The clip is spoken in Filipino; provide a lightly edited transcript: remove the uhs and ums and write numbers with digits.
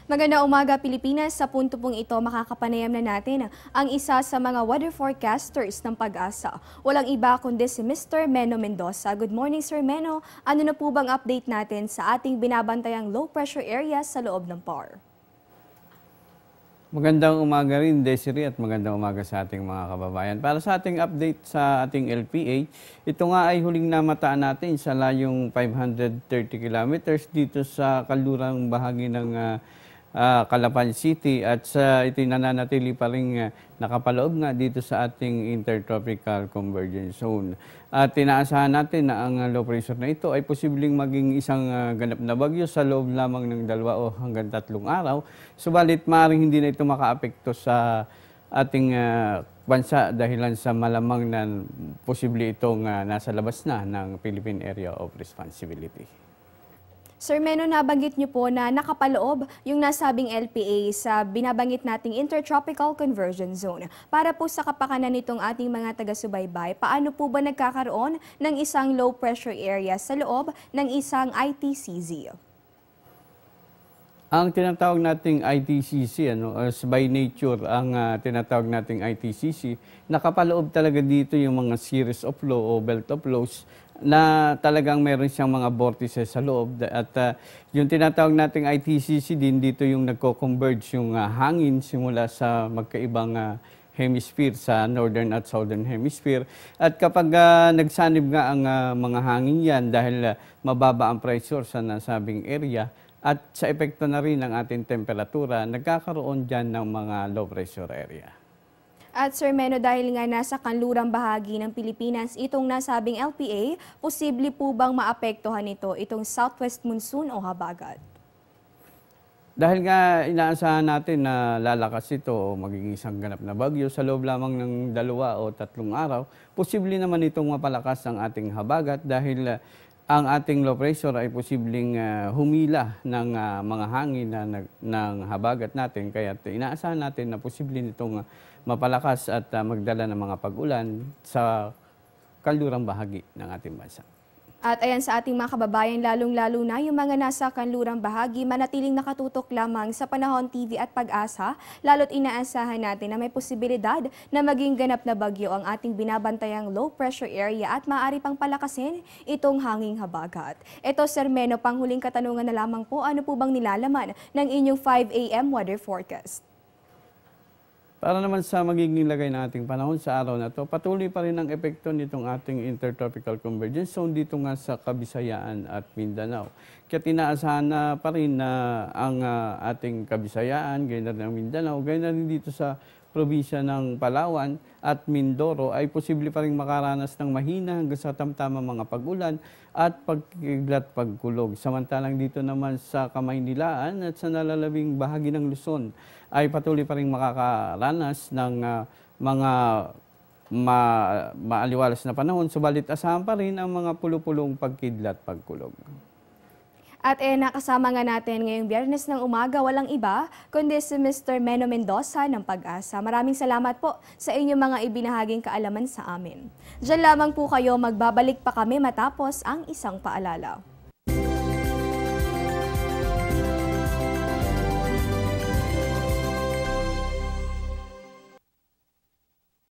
Magandang umaga Pilipinas, sa punto pong ito makakapanayam na natin ang isa sa mga weather forecasters ng Pag-asa. Walang iba kundi si Mr. Meno Mendoza. Good morning Sir Meno, ano na po bang update natin sa ating binabantayang low pressure area sa loob ng PAR? Magandang umaga rin, Desiree, at magandang umaga sa ating mga kababayan. Para sa ating update sa ating LPA, ito nga ay huling namataan natin sa layong 530 kilometers dito sa kalurang bahagi ng Calapan City at ito'y nananatili pa rin nakapaloob nga dito sa ating Intertropical Convergence Zone. At tinaasahan natin na ang low pressure na ito ay posibleng maging isang ganap na bagyo sa loob lamang ng 2 o hanggang 3 araw. Subalit maaaring hindi na ito makaapekto sa ating bansa dahilan sa malamang na posible itong nasa labas na ng Philippine Area of Responsibility. Sir Meno, nabanggit niyo po na nakapaloob yung nasabing LPA sa binabanggit nating Intertropical Convergence Zone. Para po sa kapakanan nitong ating mga taga-subaybay, paano po ba nagkakaroon ng isang low pressure area sa loob ng isang ITCZ? Ang tinatawag nating ITCZ, as by nature, ang tinatawag nating ITCZ, nakapaloob talaga dito yung mga series of low o belt of lows na talagang meron siyang mga vortices sa loob. At yung tinatawag nating ITCZ din, dito yung nagko-converge yung hangin simula sa magkaibang hemisphere sa northern at southern hemisphere. At kapag nagsanib nga ang mga hangin yan dahil mababa ang pressure sa nasabing area, at sa epekto na rin ng ating temperatura, nagkakaroon dyan ng mga low pressure area. At Sir Meno, dahil nga nasa kanlurang bahagi ng Pilipinas itong nasabing LPA, posible po bang maapektuhan ito itong southwest monsoon o habagat? Dahil nga inaasahan natin na lalakas ito o magiging isang ganap na bagyo sa loob lamang ng 2 o 3 araw, posible naman itong mapalakas ang ating habagat dahil ang ating low pressure ay posibleng humila ng mga hangin ng habagat natin. Kaya inaasahan natin na posible nitong mapalakas at magdala ng mga pag-ulan sa kanlurang bahagi ng ating bansa. At ayan sa ating mga kababayan, lalong-lalo na yung mga nasa kanlurang bahagi, manatiling nakatutok lamang sa Panahon TV at Pag-asa, lalo't inaasahan natin na may posibilidad na maging ganap na bagyo ang ating binabantayang low pressure area at maaari pang palakasin itong hanging habagat. Ito Sir Meno, panghuling katanungan na lamang po, ano po bang nilalaman ng inyong 5 AM weather forecast? Para naman sa magiging lagay ng ating panahon sa araw na to, patuloy pa rin ang epekto nitong ating Intertropical Convergence Zone dito nga sa Kabisayaan at Mindanao. Kaya tinaasahan na pa rin na ang ating Kabisayaan, gayon na rin ang Mindanao, gayon na rin dito sa probinsya ng Palawan at Mindoro ay posible pa rin makaranas ng mahina hanggang sa tamtamang mga pag-ulan at pagkiglat pagkulog. Samantalang dito naman sa Kamaynilaan at sa nalalabing bahagi ng Luzon ay patuloy pa rin makakaranas ng mga maaliwalas na panahon, subalit asahan pa rin ang mga pulo-pulong pagkidlat pagkulog. At nakasama nga natin ngayong Biyernes ng umaga, walang iba kundi si Mr. Meno Mendoza ng Pag-asa. Maraming salamat po sa inyong mga ibinahaging kaalaman sa amin. Diyan lamang po kayo, magbabalik pa kami matapos ang isang paalala.